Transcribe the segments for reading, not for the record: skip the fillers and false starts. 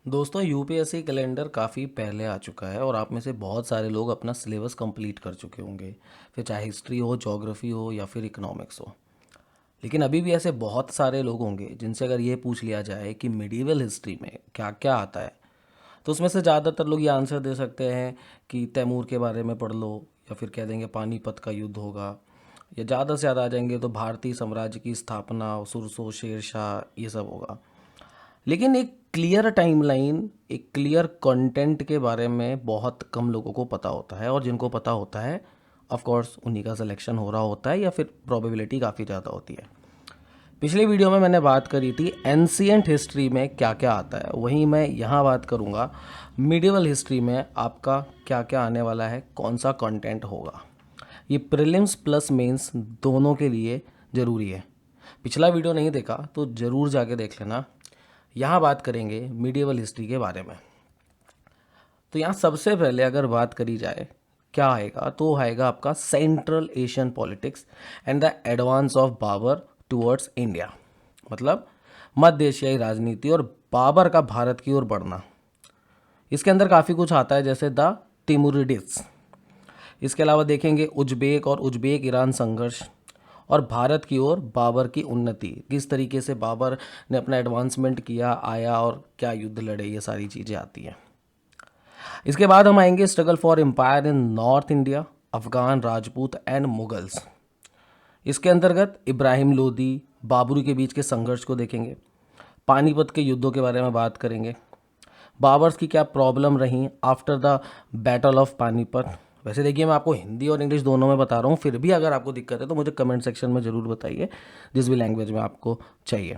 दोस्तों UPSC calendar काफ़ी पहले आ चुका है और आप में से बहुत सारे लोग अपना सिलेबस कंप्लीट कर चुके होंगे। फिर चाहे हिस्ट्री हो, ज्योग्राफी हो या फिर इकोनॉमिक्स हो। लेकिन अभी भी ऐसे बहुत सारे लोग होंगे जिनसे अगर ये पूछ लिया जाए कि मिडिवल हिस्ट्री में क्या क्या आता है, तो उसमें से ज़्यादातर लोग ये आंसर दे सकते हैं कि तैमूर के बारे में पढ़ लो, या फिर कह देंगे पानीपत का युद्ध होगा, या ज़्यादा से ज़्यादा आ जाएंगे तो भारतीय साम्राज्य की स्थापना, सुरसो, शेरशाह, ये सब होगा। लेकिन एक क्लियर टाइमलाइन, एक क्लियर कंटेंट के बारे में बहुत कम लोगों को पता होता है, और जिनको पता होता है ऑफ कोर्स उन्हीं का सिलेक्शन हो रहा होता है, या फिर प्रोबेबिलिटी काफ़ी ज़्यादा होती है। पिछले वीडियो में मैंने बात करी थी एंशियंट हिस्ट्री में क्या क्या आता है, वहीं मैं यहाँ बात करूँगा मिडिवल हिस्ट्री में आपका क्या क्या आने वाला है, कौन सा कंटेंट होगा। ये प्रीलिम्स प्लस मेंस दोनों के लिए ज़रूरी है। पिछला वीडियो नहीं देखा तो ज़रूर जाके देख लेना। यहाँ बात करेंगे मिडिवल हिस्ट्री के बारे में। तो यहाँ सबसे पहले अगर बात करी जाए क्या आएगा, तो आएगा आपका central Asian politics and the advance of Babur towards India. मतलब मध्य एशियाई राजनीति और बाबर का भारत की ओर बढ़ना। इसके अंदर काफ़ी कुछ आता है, जैसे द तिमुरिडिस। इसके अलावा देखेंगे उज्बेक और उज्बेक ईरान संघर्ष, और भारत की ओर बाबर की उन्नति, किस तरीके से बाबर ने अपना एडवांसमेंट किया, आया और क्या युद्ध लड़े, ये सारी चीज़ें आती हैं। इसके बाद हम आएंगे struggle for empire in north India, Afghan, Rajput and Mughals. इसके अंतर्गत इब्राहिम लोदी, बाबरी के बीच के संघर्ष को देखेंगे। पानीपत के युद्धों के बारे में बात करेंगे। बाबर्स की क्या प्रॉब्लम रही after the battle of Panipat. वैसे देखिए, मैं आपको हिंदी और इंग्लिश दोनों में बता रहा हूँ, फिर भी अगर आपको दिक्कत है तो मुझे कमेंट सेक्शन में ज़रूर बताइए, जिस भी लैंग्वेज में आपको चाहिए।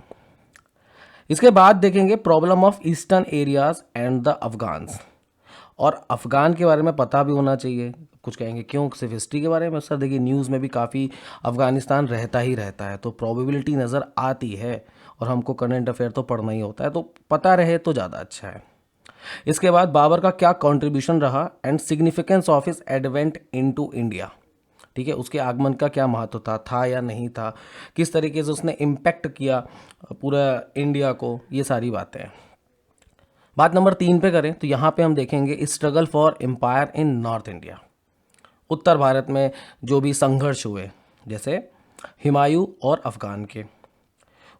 इसके बाद देखेंगे problem of eastern areas and the Afghans. और अफ़गान के बारे में पता भी होना चाहिए। कुछ कहेंगे क्यों सिर्फ हिस्ट्री के बारे में? सर देखिए, न्यूज़ में भी काफ़ी अफ़गानिस्तान रहता ही रहता है, तो प्रोबेबिलिटी नज़र आती है, और हमको करंट अफेयर तो पढ़ना ही होता है, तो पता रहे तो ज़्यादा अच्छा है। इसके बाद बाबर का क्या कंट्रीब्यूशन रहा and significance of his advent into India. ठीक है, उसके आगमन का क्या महत्व था या नहीं था, किस तरीके से उसने इम्पैक्ट किया पूरा इंडिया को, ये सारी बातें हैं। बात नंबर 3 पे करें तो यहाँ पे हम देखेंगे struggle for empire in north India. उत्तर भारत में जो भी संघर्ष हुए, जैसे हुमायूं और अफगान के।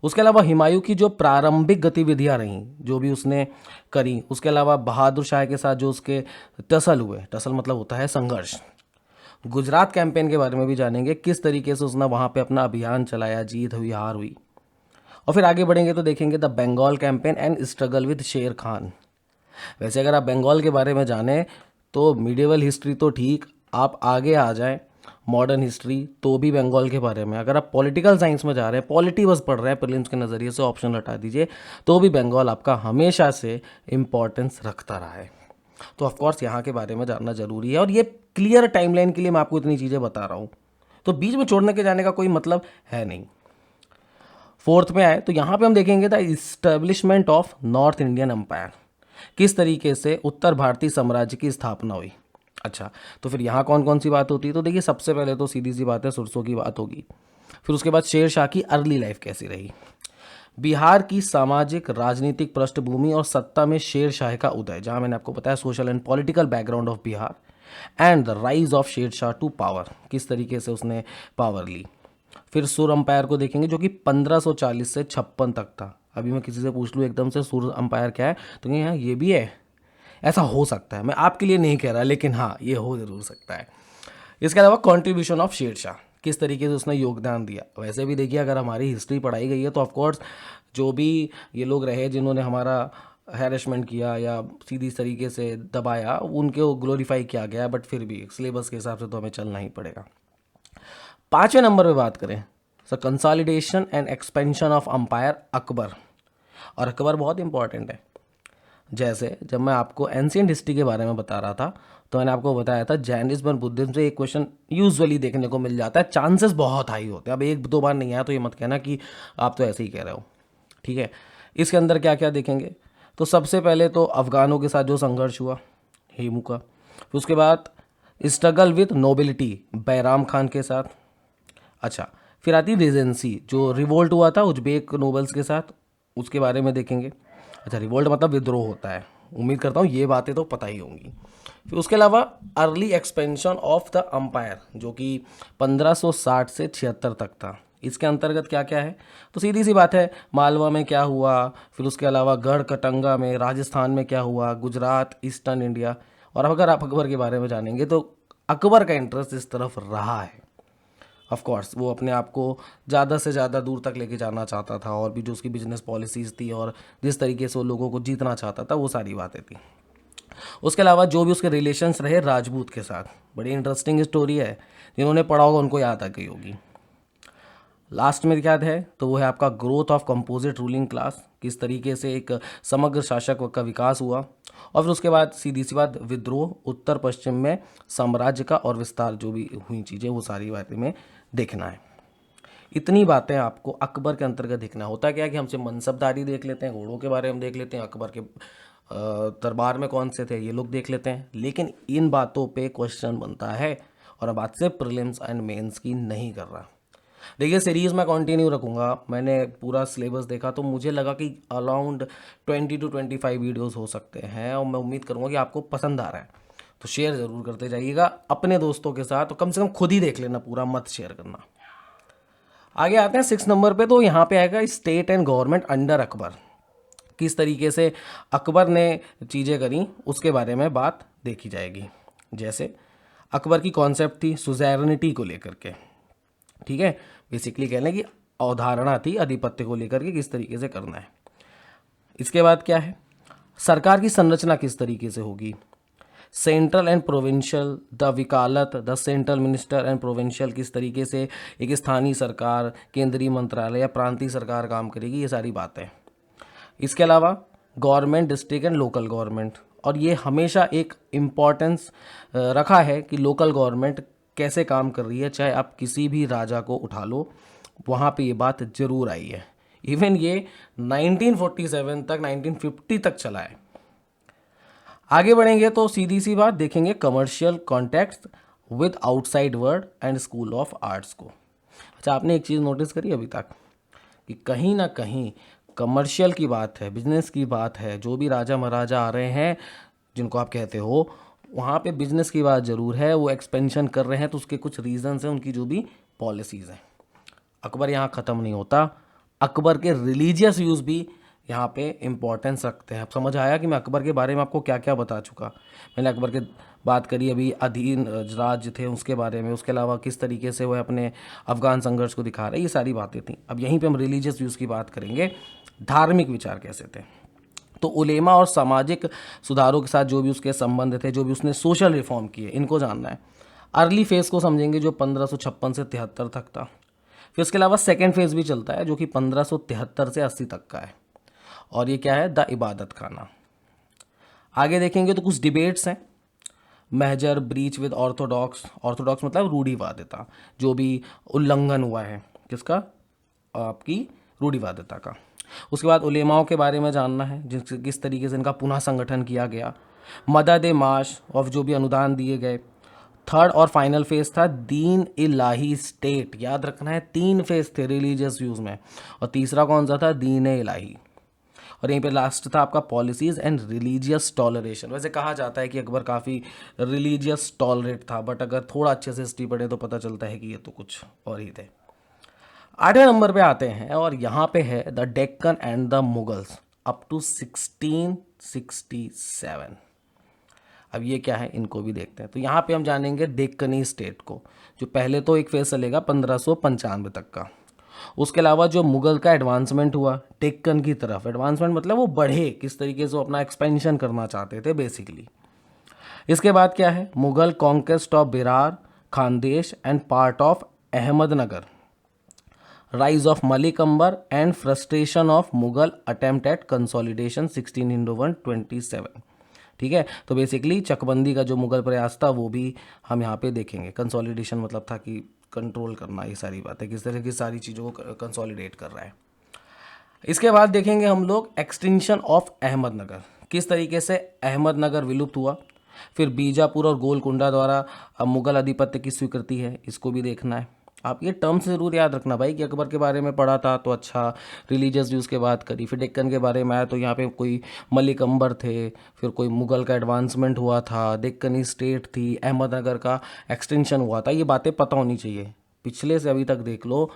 उसके अलावा हुमायूं की जो प्रारंभिक गतिविधियां रहीं, जो भी उसने करी। उसके अलावा बहादुर शाह के साथ जो उसके टसल हुए, टसल मतलब होता है संघर्ष। गुजरात कैंपेन के बारे में भी जानेंगे, किस तरीके से उसने वहाँ पे अपना अभियान चलाया, जीत हुई, हार हुई। और फिर आगे बढ़ेंगे तो देखेंगे the Bengal campaign and struggle with Sher Khan. वैसे अगर आप बंगाल के बारे में जानें तो मिडिवल हिस्ट्री तो ठीक, आप आगे आ जाएं मॉडर्न हिस्ट्री तो भी बंगाल के बारे में। अगर आप पॉलिटिकल साइंस में जा रहे हैं, पॉलिटी बस पढ़ रहे हैं प्रीलिम्स के नज़रिए से, ऑप्शन हटा दीजिए, तो भी बंगाल आपका हमेशा से इम्पॉर्टेंस रखता रहा है। तो ऑफकोर्स यहाँ के बारे में जानना जरूरी है, और ये क्लियर टाइमलाइन के लिए मैं आपको इतनी चीज़ें बता रहा हूँ, तो बीच में छोड़ने के जाने का कोई मतलब है नहीं। फोर्थ में आए तो यहाँ पे हम देखेंगे the establishment of north Indian empire, किस तरीके से उत्तर भारतीय साम्राज्य की स्थापना हुई। अच्छा, तो फिर यहाँ कौन कौन सी बात होती है? तो देखिए, सबसे पहले तो सीधी सी बात है, सुरसों की बात होगी। फिर उसके बाद शेर शाह की अर्ली लाइफ कैसी रही, बिहार की सामाजिक राजनीतिक पृष्ठभूमि और सत्ता में शेर शाह का उदय, जहाँ मैंने आपको बताया social and political background of Bihar, and the rise of Sher Shah to power, किस तरीके से उसने पावर ली। फिर सुर अंपायर को देखेंगे, जो कि 1540 से 56 तक था। अभी मैं किसी से पूछ लूँ एकदम से सुर अंपायर क्या है, तो कहेंगे हाँ ये भी है, ऐसा हो सकता है। मैं आपके लिए नहीं कह रहा, लेकिन हाँ ये हो जरूर सकता है। इसके अलावा कॉन्ट्रीब्यूशन ऑफ शेर शाह, किस तरीके से उसने योगदान दिया। वैसे भी देखिए, अगर हमारी हिस्ट्री पढ़ाई गई है तो ऑफकोर्स जो भी ये लोग रहे जिन्होंने हमारा हैरेसमेंट किया या सीधी तरीके से दबाया, उनको ग्लोरीफाई किया गया, बट फिर भी सिलेबस के हिसाब से तो हमें चलना ही पड़ेगा। 5वें नंबर पे बात करें sir, consolidation and expansion of umpire Akbar. और अकबर बहुत इंपॉर्टेंट है। जैसे जब मैं आपको एंशियंट हिस्ट्री के बारे में बता रहा था, तो मैंने आपको बताया था जैनिज्म और बुद्धिज्म से एक क्वेश्चन यूजुअली देखने को मिल जाता है, चांसेस बहुत हाई होते हैं। अब एक दो बार नहीं आया तो ये मत कहना कि आप तो ऐसे ही कह रहे हो, ठीक है। इसके अंदर क्या क्या देखेंगे, तो सबसे पहले तो अफगानों के साथ जो संघर्ष हुआ, हेमू का। फिर उसके बाद struggle with nobility, Bairam Khan के साथ। अच्छा, फिर आती रेजेंसी, जो रिवोल्ट हुआ था उज्बेक नोबल्स के साथ, उसके बारे में देखेंगे। अच्छा, रिवोल्ट मतलब विद्रोह होता है। उम्मीद करता हूँ ये बातें तो पता ही होंगी। फिर उसके अलावा early expansion of the empire, जो कि 1560 से 76 तक था। इसके अंतर्गत क्या क्या है, तो सीधी सी बात है, मालवा में क्या हुआ, फिर उसके अलावा गढ़ कटंगा में, राजस्थान में क्या हुआ, गुजरात, ईस्टर्न इंडिया। और अगर आप अकबर के बारे में जानेंगे तो अकबर का इंटरेस्ट इस तरफ रहा है। ऑफ कोर्स वो अपने आप को ज़्यादा से ज़्यादा दूर तक लेके जाना चाहता था, और भी जो उसकी बिजनेस पॉलिसीज़ थी और जिस तरीके से वो लोगों को जीतना चाहता था, वो सारी बातें थी। उसके अलावा जो भी उसके रिलेशंस रहे राजपूत के साथ, बड़ी इंटरेस्टिंग स्टोरी है, जिन्होंने पढ़ा होगा उनको याद आ गई होगी। लास्ट में क्या है, तो वो है आपका growth of composite ruling class, किस तरीके से एक समग्र शासक का विकास हुआ। और फिर उसके बाद सीधी सी बात, विद्रोह उत्तर पश्चिम में साम्राज्य का और विस्तार, जो भी हुई चीज़ें वो सारी बातें में देखना है। इतनी बातें आपको अकबर के अंतर्गत देखना होता क्या है कि हमसे मनसबदारी देख लेते हैं, घोड़ों के बारे में देख लेते हैं, अकबर के दरबार में कौन से थे ये लोग देख लेते हैं, लेकिन इन बातों पे क्वेश्चन बनता है। और अब आज से प्रीलिम्स एंड मेंस की नहीं कर रहा। देखिए, सीरीज़ मैं कंटिन्यू रखूँगा। मैंने पूरा सिलेबस देखा तो मुझे लगा कि अराउंड 20 to 25 वीडियोस हो सकते हैं, और मैं उम्मीद करूँगा कि आपको पसंद आ रहा है। तो शेयर ज़रूर करते जाइएगा अपने दोस्तों के साथ, तो कम से कम खुद ही देख लेना, पूरा मत शेयर करना। आगे आते हैं 6 नंबर पे, तो यहाँ पे आएगा state and government under Akbar. किस तरीके से अकबर ने चीज़ें करी उसके बारे में बात देखी जाएगी। जैसे अकबर की कॉन्सेप्ट थी सुज़ेरनिटी को लेकर के, ठीक है, बेसिकली कह लें कि अवधारणा थी आधिपत्य को लेकर के किस तरीके से करना है। इसके बाद क्या है, सरकार की संरचना किस तरीके से होगी, सेंट्रल एंड प्रोविंशियल, द विकालत, the central minister and provincial, किस तरीके से एक स्थानीय सरकार, केंद्रीय मंत्रालय या प्रांतीय सरकार काम करेगी, ये सारी बातें। इसके अलावा government, district and local government, और ये हमेशा एक इम्पॉर्टेंस रखा है कि लोकल गवर्नमेंट कैसे काम कर रही है। चाहे आप किसी भी राजा को उठा लो, वहाँ पे ये बात जरूर आई है। इवन ये 1947 तक, 1950 तक चला है। आगे बढ़ेंगे तो सीधी सी बात देखेंगे commercial context with outside world and school of arts को। अच्छा, आपने एक चीज़ नोटिस करी अभी तक कि कहीं ना कहीं कमर्शियल की बात है, बिजनेस की बात है, जो भी राजा महाराजा आ रहे हैं जिनको आप कहते हो, वहाँ पे बिजनेस की बात ज़रूर है, वो एक्सपेंशन कर रहे हैं तो उसके कुछ रीजंस हैं, उनकी जो भी पॉलिसीज़ हैं। अकबर यहाँ ख़त्म नहीं होता, अकबर के रिलीजियस व्यूज़ भी यहाँ पे इम्पोर्टेंस रखते हैं। अब समझ आया कि मैं अकबर के बारे में आपको क्या क्या बता चुका। मैंने अकबर के बात करी, अभी अधीन राज्य थे उसके बारे में, उसके अलावा किस तरीके से वह अपने अफगान संघर्ष को दिखा रहे, ये सारी बातें थी। अब यहीं पे हम रिलीजियस व्यूज़ की बात करेंगे, धार्मिक विचार कैसे थे। तो उलेमा और सामाजिक सुधारों के साथ जो भी उसके संबंध थे, जो भी उसने सोशल रिफॉर्म किए, इनको जानना है। अर्ली फेज़ को समझेंगे जो 1556 से 73 तक था। फिर उसके अलावा सेकेंड फेज़ भी चलता है जो कि 1573 से 80 तक का है, और ये क्या है, द इबादत खाना। आगे देखेंगे तो कुछ डिबेट्स हैं, major breach with orthodox, orthodox मतलब रूढ़िवादिता, जो भी उल्लंघन हुआ है किसका, आपकी रूढ़िवादिता का। उसके बाद उलेमाओं के बारे में जानना है, जिस किस तरीके से इनका पुनः संगठन किया गया। मदद ए माश ऑफ, जो भी अनुदान दिए गए। थर्ड और फाइनल फेज था दीन इलाही स्टेट, याद रखना है 3 फेज थे रिलीजियस व्यूज में, और तीसरा कौन सा था, दीन इलाही। और यहीं पे लास्ट था आपका पॉलिसीज एंड रिलीजियस टॉलरेशन। वैसे कहा जाता है कि अकबर काफ़ी रिलीजियस टॉलरेट था, बट अगर थोड़ा अच्छे से हिस्ट्री पढ़े तो पता चलता है कि ये तो कुछ और ही थे। 8वें नंबर पे आते हैं, और यहाँ पे है the Deccan and the Mughals up to 1667। अब ये क्या है, इनको भी देखते हैं। तो यहाँ पे हम जानेंगे डेक्कनी स्टेट को, जो पहले तो एक फेज चलेगा 1595 तक का। उसके अलावा जो मुगल का एडवांसमेंट हुआ डेक्कन की तरफ, एडवांसमेंट मतलब वो बढ़े, किस तरीके से वो अपना एक्सपेंशन करना चाहते थे बेसिकली। इसके बाद क्या है, Mughal conquest of Berar, Khandesh and part of Ahmednagar, rise of Malik Ambar and frustration of Mughal attempt at consolidation 16/1/27। ठीक है, तो बेसिकली चकबंदी का जो मुगल प्रयास था वो भी हम यहाँ पे देखेंगे। कंसोलिडेशन मतलब था कि कंट्रोल करना, ये सारी बातें किस तरह की सारी चीज़ों को कंसोलिडेट कर रहा है। इसके बाद देखेंगे हम लोग एक्सटेंशन ऑफ अहमदनगर, किस तरीके से अहमदनगर विलुप्त हुआ। फिर बीजापुर और गोलकुंडा द्वारा मुगल आधिपत्य की स्वीकृति है, इसको भी देखना है। आप ये टर्म्स ज़रूर याद रखना भाई कि अकबर के बारे में पढ़ा था तो अच्छा रिलीजियस व्यूज़ के बात करी, फिर डेक्कन के बारे में आया तो यहाँ पे कोई मलिक अंबर थे, फिर कोई मुग़ल का एडवांसमेंट हुआ था, डेक्कनी स्टेट थी, अहमदनगर का एक्सटेंशन हुआ था, ये बातें पता होनी चाहिए। पिछले से अभी तक देख लो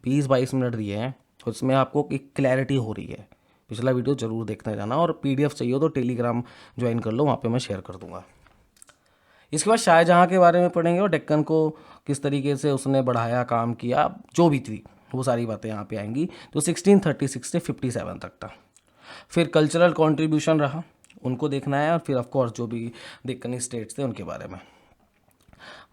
20-22 मिनट दिए हैं, उसमें आपको एक क्लैरिटी हो रही है। पिछला वीडियो ज़रूर देखने जाना, और PDF चाहिए हो तो टेलीग्राम ज्वाइन कर लो, वहाँ पे मैं शेयर कर दूंगा। इसके बाद शाहजहाँ के बारे में पढ़ेंगे और डेक्कन को किस तरीके से उसने बढ़ाया, काम किया, जो भी थी वो सारी बातें यहाँ पे आएंगी। तो 1636 से 57 तक था। फिर कल्चरल कंट्रीब्यूशन रहा, उनको देखना है, और फिर ऑफकोर्स जो भी डेक्कनी स्टेट्स थे उनके बारे में।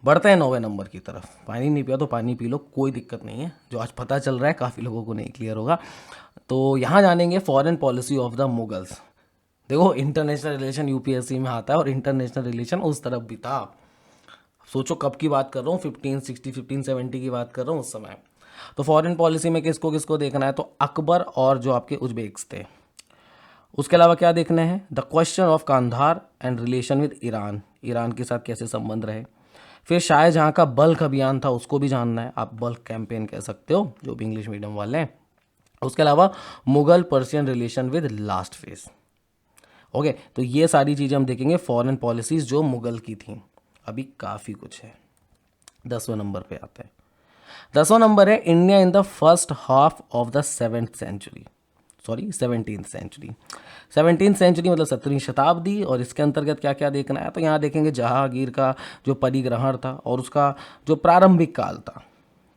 बढ़ते हैं 9वें नंबर की तरफ। पानी नहीं पिया तो पानी पी लो, कोई दिक्कत नहीं है, जो आज पता चल रहा है काफ़ी लोगों को नहीं क्लियर होगा। तो यहाँ जानेंगे foreign policy of the Mughals. देखो इंटरनेशनल रिलेशन UPSC में आता है, और इंटरनेशनल रिलेशन उस तरफ भी था। सोचो कब की बात कर रहा हूँ, 1560 1570 की बात कर रहा हूँ, उस समय। तो फॉरेन पॉलिसी में किसको किसको देखना है, तो अकबर और जो आपके उज्बेक्स थे। उसके अलावा क्या देखने हैं, the question of Kandahar and relation with Iran, Iran के साथ कैसे संबंध रहे। फिर शाहजहाँ का बल्क अभियान था, उसको भी जानना है, आप बल्क कैंपेन कह सकते हो जो भी इंग्लिश मीडियम वाले हैं। उसके अलावा Mughal Persian relation with last phase. Okay, तो ये सारी चीज़ें हम देखेंगे, फॉरेन पॉलिसीज़ जो मुगल की थी। अभी काफ़ी कुछ है। 10वें नंबर पे आते हैं। 10वां नंबर है India in the first half of the 7th century, sorry 17th century. 17th century मतलब 17वीं शताब्दी, और इसके अंतर्गत क्या क्या देखना है, तो यहाँ देखेंगे जहांगीर का जो परिग्रहण था और उसका जो प्रारंभिक काल था,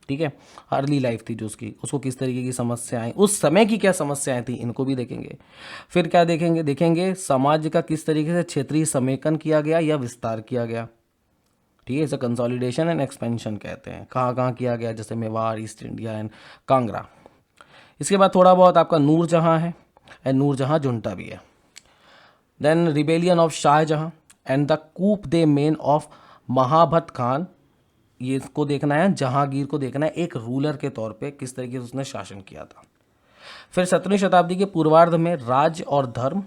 ठीक है, अर्ली लाइफ थी जो उसको किस तरीके की समस्याएं, उस समय की क्या समस्याएं थी, इनको भी देखेंगे। फिर क्या देखेंगे, देखेंगे समाज का किस तरीके से क्षेत्रीय समेकन किया गया या विस्तार किया गया, ठीक है, इसे कंसोलिडेशन एंड एक्सपेंशन कहते हैं। कहाँ कहाँ किया गया, जैसे Mewar, east India and Kangra. इसके बाद थोड़ा बहुत आपका नूरजहाँ है, एंड नूरजहाँ जुंटा भी है। Then rebellion of Shahjahan and the coup de main of Mahabat Khan, ये इसको देखना है, जहांगीर को देखना है एक रूलर के तौर पे किस तरीके से उसने शासन किया था। फिर 17वीं शताब्दी के पूर्वार्ध में राज्य और धर्म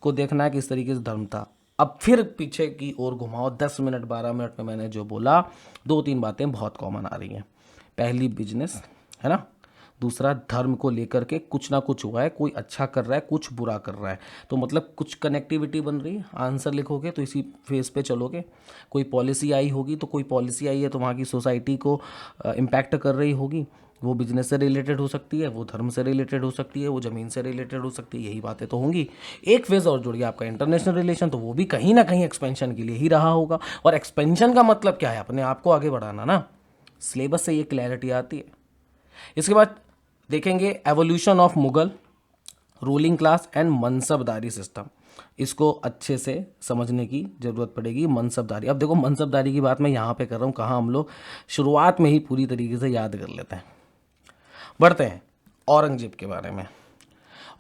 को देखना है, किस तरीके से धर्म था। अब फिर पीछे की ओर घुमाओ, 10 मिनट 12 मिनट में मैंने जो बोला, 2-3 बातें बहुत कॉमन आ रही हैं। पहली बिजनेस है ना, दूसरा धर्म को लेकर के कुछ ना कुछ हुआ है, कोई अच्छा कर रहा है, कुछ बुरा कर रहा है, तो मतलब कुछ कनेक्टिविटी बन रही है। आंसर लिखोगे तो इसी फेज पे चलोगे। कोई पॉलिसी आई होगी, तो कोई पॉलिसी आई है तो वहाँ की सोसाइटी को इम्पैक्ट कर रही होगी, वो बिजनेस से रिलेटेड हो सकती है, वो धर्म से रिलेटेड हो सकती है, वो ज़मीन से रिलेटेड हो सकती है, यही बातें तो होंगी। एक फेज़ और जुड़ गया आपका इंटरनेशनल रिलेशन, तो वो भी कहीं ना कहीं एक्सपेंशन के लिए ही रहा होगा। और एक्सपेंशन का मतलब क्या है, अपने आप को आगे बढ़ाना ना, सिलेबस से ये क्लैरिटी आती है। इसके बाद देखेंगे evolution of Mughal ruling class and मनसबदारी system, इसको अच्छे से समझने की ज़रूरत पड़ेगी। मनसबदारी, अब देखो मनसबदारी की बात मैं यहाँ पे कर रहा हूँ, कहाँ हम लोग शुरुआत में ही पूरी तरीके से याद कर लेते हैं। बढ़ते हैं औरंगजेब के बारे में।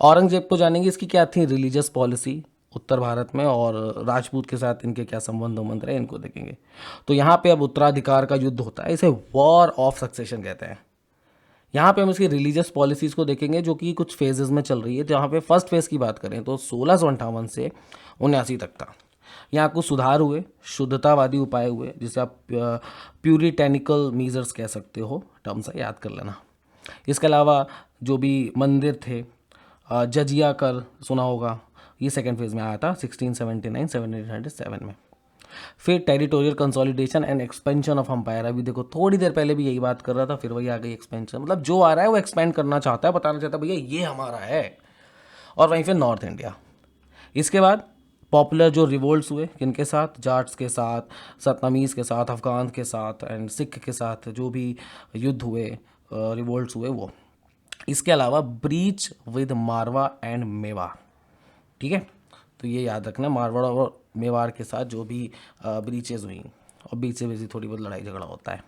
औरंगजेब को जानेंगे, इसकी क्या थी रिलीजियस पॉलिसी उत्तर भारत में, और राजपूत के साथ इनके क्या संबंध रहे, इनको देखेंगे। तो यहाँ पे अब उत्तराधिकार का युद्ध होता है, इसे वॉर ऑफ सक्सेशन कहते हैं। यहाँ पे हम इसकी रिलीजियस पॉलिसीज़ को देखेंगे जो कि कुछ फेजेस में चल रही है। तो यहाँ पे फर्स्ट फेज़ की बात करें तो 1658 से 79 तक था। यहाँ कुछ सुधार हुए, शुद्धतावादी उपाय हुए, जिसे आप प्यूरिटेनिकल मीजर्स कह सकते हो, टर्म्स है, याद कर लेना। इसके अलावा जो भी मंदिर थे, जजिया कर सुना होगा, ये सेकेंड फेज़ में आया था 1679 1707 में। फिर territorial consolidation and expansion of umpire, अभी देखो थोड़ी देर पहले भी यही बात कर रहा था, फिर वही आ गई एक्सपेंशन, मतलब जो आ रहा है वो एक्सपेंड करना चाहता है, बताना चाहता है भैया ये हमारा है। और वहीं फिर नॉर्थ इंडिया। इसके बाद पॉपुलर जो रिवोल्ट्स हुए, किनके साथ, जाट्स के साथ, सतनामीज़ के साथ, अफगान के साथ एंड सिख के साथ जो भी युद्ध हुए, रिवोल्ट्स हुए वो। इसके अलावा breach with Marwar and Mewar, ठीक है, तो ये याद रखना, मारवाड़ और मेवाड़ के साथ जो भी ब्रीचेज हुई, और बीच से भी थोड़ी बहुत लड़ाई झगड़ा होता है।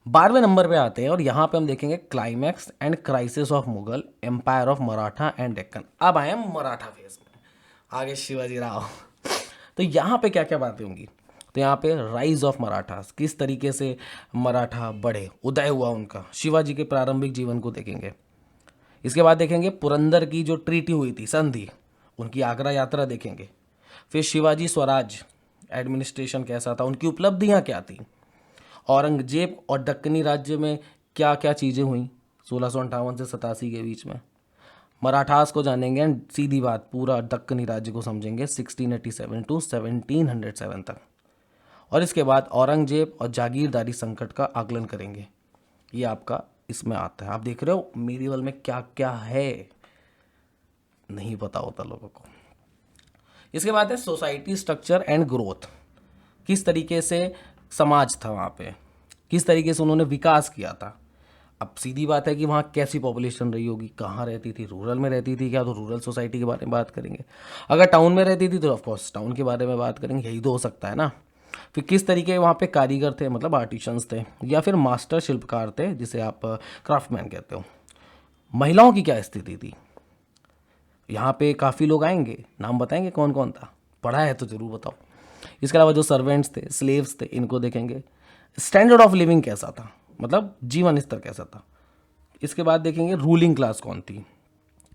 12वें नंबर पे आते हैं, और यहाँ पे हम देखेंगे climax and crisis of Mughal empire of Maratha and Deccan. अब आए हम मराठा फेज में, आगे शिवाजी राव। तो यहाँ पे क्या क्या बातें होंगी, तो यहाँ पे राइज ऑफ मराठास, किस तरीके से मराठा बढ़े, उदय हुआ उनका, शिवाजी के प्रारंभिक जीवन को देखेंगे। इसके बाद देखेंगे पुरंदर की जो ट्रीटी हुई थी, संधि, उनकी आगरा यात्रा देखेंगे। फिर शिवाजी स्वराज एडमिनिस्ट्रेशन कैसा था, उनकी उपलब्धियां क्या थी, औरंगजेब और दक्कनी राज्य में क्या क्या चीज़ें हुई 1658 से 87 के बीच में। मराठास को जानेंगे एंड सीधी बात पूरा दक्कनी राज्य को समझेंगे 1687 टू 1707 तक। और इसके बाद औरंगजेब और जागीरदारी संकट का आकलन करेंगे। ये आपका इसमें आता है। आप देख रहे हो मेडिवल में क्या क्या है, नहीं पता होता लोगों को। इसके बाद है सोसाइटी स्ट्रक्चर एंड ग्रोथ। किस तरीके से समाज था वहाँ पे, किस तरीके से उन्होंने विकास किया था। अब सीधी बात है कि वहाँ कैसी पॉपुलेशन रही होगी, कहाँ रहती थी, रूरल में रहती थी क्या, तो रूरल सोसाइटी के बारे में बात करेंगे। अगर टाउन में रहती थी तो ऑफकोर्स टाउन के बारे में बात करेंगे, यही तो हो सकता है ना। फिर किस तरीके के वहाँ पे कारीगर थे, मतलब आर्टिशंस थे या फिर मास्टर शिल्पकार थे जिसे आप क्राफ्टमैन कहते हो। महिलाओं की क्या स्थिति थी, यहाँ पे काफ़ी लोग आएंगे, नाम बताएंगे कौन कौन था, पढ़ा है तो ज़रूर बताओ। इसके अलावा जो सर्वेंट्स थे, स्लेव्स थे, इनको देखेंगे। स्टैंडर्ड ऑफ लिविंग कैसा था, मतलब जीवन स्तर कैसा था। इसके बाद देखेंगे रूलिंग क्लास कौन थी।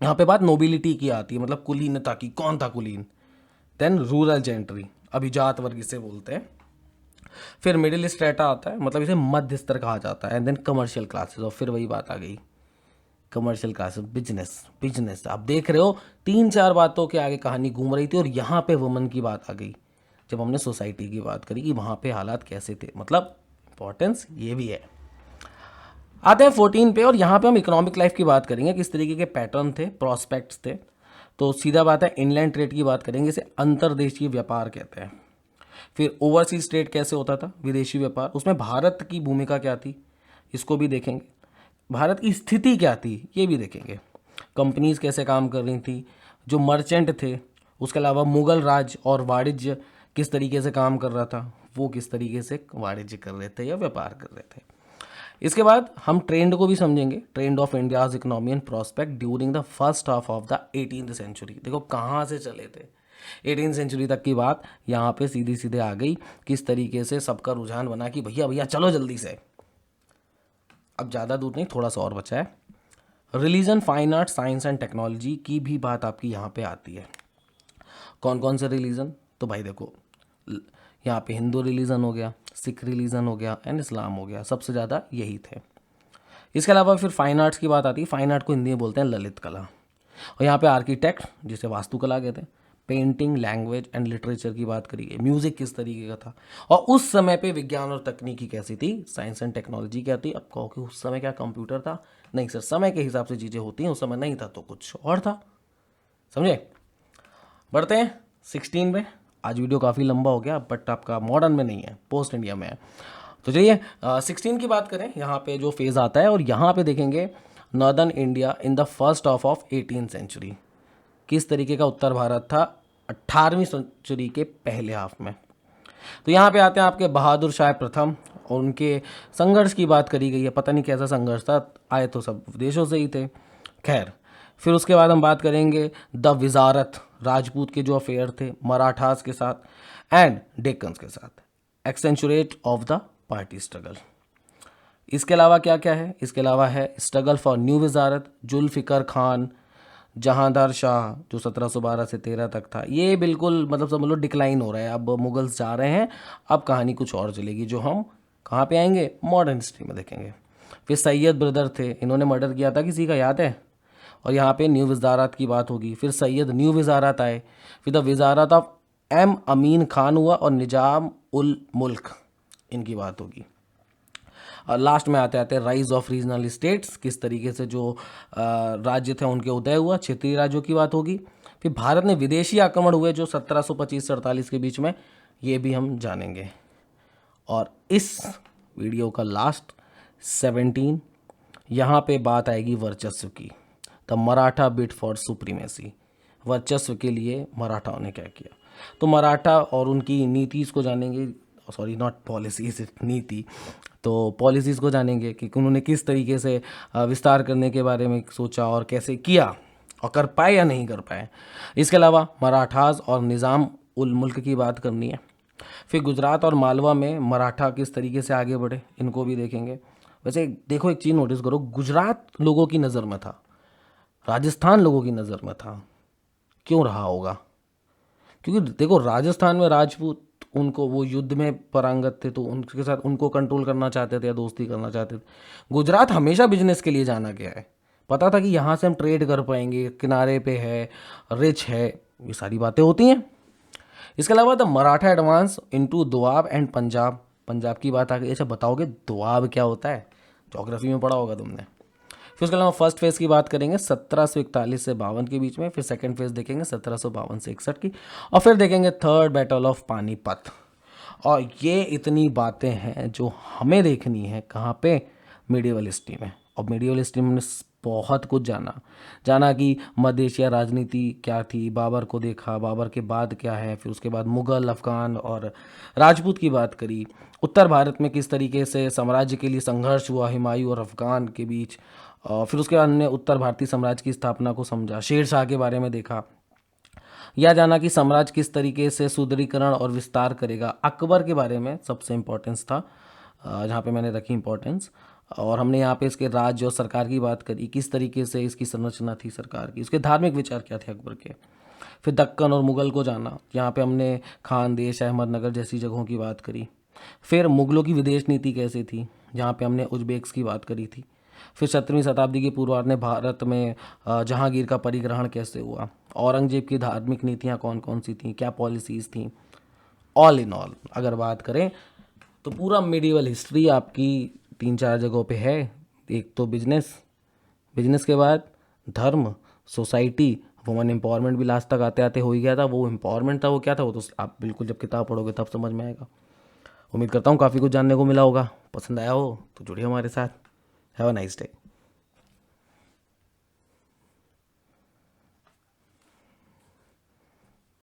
यहाँ पे बात नोबिलिटी की आती है, मतलब कुलीनता की, कौन था कुलीन। देन रूरल जेंट्री, अभिजात वर्ग इसे बोलते हैं। फिर मिडिल स्ट्रेटा आता है, मतलब इसे मध्य स्तर कहा जाता है। एंड देन कमर्शियल क्लासेस, और फिर वही बात आ गई कमर्शियल क्लासेस, बिजनेस। बिजनेस आप देख रहे हो 3-4 बातों के आगे कहानी घूम रही थी और यहाँ पे वुमन की बात आ गई जब हमने सोसाइटी की बात करी कि वहाँ पे हालात कैसे थे, मतलब इंपॉर्टेंस ये भी है। आते हैं 14 पे, और यहाँ पे हम इकोनॉमिक लाइफ की बात करेंगे, किस तरीके के पैटर्न थे, प्रोस्पेक्ट्स थे। तो सीधा बात है इनलैंड ट्रेड की बात करेंगे, इसे अंतर्देशीय व्यापार कहते हैं। फिर ओवरसीज ट्रेड कैसे होता था, विदेशी व्यापार, उसमें भारत की भूमिका क्या थी, इसको भी देखेंगे। भारत की स्थिति क्या थी, ये भी देखेंगे। कंपनीज कैसे काम कर रही थी, जो मर्चेंट थे। उसके अलावा मुगल राज और वाणिज्य किस तरीके से काम कर रहा था, वो किस तरीके से वाणिज्य कर रहे थे या व्यापार कर रहे थे। इसके बाद हम ट्रेंड को भी समझेंगे, trend of India's economy and prospect during the first half of the 18th century. देखो कहाँ से चले थे, 18th सेंचुरी तक की बात यहाँ पे सीधी सीधे आ गई। किस तरीके से सबका रुझान बना कि भैया भैया चलो जल्दी से। अब ज़्यादा दूर नहीं, थोड़ा सा और बचा है। Religion, fine art, science and technology की भी बात आपकी यहाँ पे आती है। कौन कौन से रिलीजन, तो भाई देखो यहाँ पे हिंदू रिलीजन हो गया, सिख रिलीजन हो गया एंड इस्लाम हो गया, सबसे ज़्यादा यही थे। इसके अलावा फिर फाइन आर्ट्स की बात आती है। फाइन आर्ट को हिंदी में बोलते हैं ललित कला। और यहाँ पे आर्किटेक्ट जिसे वास्तुकला कहते हैं, पेंटिंग, लैंग्वेज एंड लिटरेचर की बात करी गई। म्यूजिक किस तरीके का था, और उस समय पे विज्ञान और तकनीकी कैसी थी, साइंस एंड टेक्नोलॉजी क्या थी। अब कहो कि उस समय क्या कंप्यूटर था, नहीं सर, समय के हिसाब से चीज़ें होती हैं, उस समय नहीं था तो कुछ और था, समझे। बढ़ते हैं 16 में। आज वीडियो काफ़ी लंबा हो गया, बट आपका मॉडर्न में नहीं है, पोस्ट इंडिया में है। तो चलिए 16 की बात करें। यहाँ पे जो फेज़ आता है, और यहाँ पे देखेंगे northern India in the first half of 18th century. किस तरीके का उत्तर भारत था 18वीं सेंचुरी के पहले हाफ में। तो यहाँ पे आते हैं आपके बहादुर शाह प्रथम, और उनके संघर्ष की बात करी गई है। पता नहीं कैसा संघर्ष था, आए तो सब विदेशों से ही थे, खैर। फिर उसके बाद हम बात करेंगे द विजारत, राजपूत के जो अफेयर थे मराठास के साथ एंड डेक्कन्स के साथ, accentuate of the party struggle. इसके अलावा क्या क्या है, इसके अलावा है स्ट्रगल फॉर न्यू विजारत, जुल्फिकर खान, जहांदार शाह जो 1712 से 13 तक था। ये बिल्कुल मतलब समझ लो डिक्लाइन हो रहा है, अब मुगल्स जा रहे हैं, अब कहानी कुछ और चलेगी, जो हम कहाँ पे आएंगे, मॉडर्न हिस्ट्री में देखेंगे। फिर सैयद ब्रदर थे, इन्होंने मर्डर किया था किसी का, याद है, और यहाँ पे न्यू विजारत की बात होगी। फिर सैयद न्यू विजारत आए, फिर द विजारत ऑफ एम अमीन खान हुआ, और निजाम उल मुल्क इनकी बात होगी। और लास्ट में आते आते राइज ऑफ रीजनल स्टेट्स, किस तरीके से जो राज्य थे उनके उदय हुआ, क्षेत्रीय राज्यों की बात होगी। फिर भारत में विदेशी आक्रमण हुए जो 1725 से 48 के बीच में, ये भी हम जानेंगे। और इस वीडियो का लास्ट 17, यहाँ पे बात आएगी वर्चस्व की। The Maratha bit for supremacy, वर्चस्व के लिए मराठाओं ने क्या किया। तो मराठा और उनकी नीतिज़ को जानेंगे, सॉरी नॉट पॉलिसीज, नीति। तो पॉलिसीज़ को जानेंगे कि उन्होंने किस तरीके से विस्तार करने के बारे में सोचा और कैसे किया, और कर पाए या नहीं कर पाए। इसके अलावा मराठास और निज़ाम उल मुल्क की बात करनी है। फिर गुजरात और मालवा में मराठा किस तरीके से आगे बढ़े, इनको भी देखेंगे। वैसे देखो एक चीज़ नोटिस करो, गुजरात लोगों की नज़र में था, राजस्थान लोगों की नज़र में था। क्यों रहा होगा, क्योंकि देखो राजस्थान में राजपूत उनको वो युद्ध में पारंगत थे तो उनके साथ उनको कंट्रोल करना चाहते थे या दोस्ती करना चाहते थे। गुजरात हमेशा बिजनेस के लिए जाना गया है, पता था कि यहाँ से हम ट्रेड कर पाएंगे, किनारे पे है, रिच है, ये सारी बातें होती हैं। इसके अलावा the Maratha advance into Doab and Punjab, Punjab की बात आ गई। अच्छा बताओगे दोआब क्या होता है? ज्योग्राफी में पढ़ा होगा तुमने। फिर उसके अलावा फर्स्ट फेज़ की बात करेंगे 1741 से 52 के बीच में, फिर सेकंड फेज़ देखेंगे 1752 से 61 की, और फिर देखेंगे थर्ड बैटल ऑफ पानीपत। और ये इतनी बातें हैं जो हमें देखनी है कहाँ पे, मिडिवल हिस्ट्री में। और मिडिवल हिस्ट्री में हमने बहुत कुछ जाना कि मध्य एशिया राजनीति क्या थी, बाबर को देखा, बाबर के बाद क्या है, फिर उसके बाद मुग़ल, अफ़गान और राजपूत की बात करी, उत्तर भारत में किस तरीके से साम्राज्य के लिए संघर्ष हुआ हुमायूं और अफ़गान के बीच, और फिर उसके बाद हमने उत्तर भारतीय साम्राज्य की स्थापना को समझा, शेर शाह के बारे में देखा, या जाना कि साम्राज्य किस तरीके से सुदृढ़ीकरण और विस्तार करेगा। अकबर के बारे में सबसे इम्पोर्टेंस था, जहाँ पे मैंने रखी इम्पोर्टेंस। और हमने यहाँ पे इसके राज्य और सरकार की बात करी, किस तरीके से इसकी संरचना थी सरकार की, उसके धार्मिक विचार क्या थे अकबर के। फिर दक्कन और मुग़ल को जाना, यहाँ पे हमने खानदेश, अहमदनगर जैसी जगहों की बात करी। फिर मुग़लों की विदेश नीति कैसी थी, जहाँ पे हमने उज्बेक्स की बात करी थी। फिर 17वीं शताब्दी के पूर्वार्ध में भारत में जहांगीर का परिग्रहण कैसे हुआ, औरंगजेब की धार्मिक नीतियाँ कौन कौन सी थीं, क्या पॉलिसीज़ थीं। ऑल इन ऑल अगर बात करें तो पूरा मिडिवल हिस्ट्री आपकी 3-4 जगहों पे है। एक तो बिजनेस, बिजनेस के बाद धर्म, सोसाइटी, वुमेन एम्पावरमेंट भी लास्ट तक आते आते हो ही गया था। वो एम्पावरमेंट था वो क्या था, वो तो आप बिल्कुल जब किताब पढ़ोगे तब समझ में आएगा। उम्मीद करता हूँ काफ़ी कुछ जानने को मिला होगा। पसंद आया हो तो जुड़िए हमारे साथ। Have a nice day.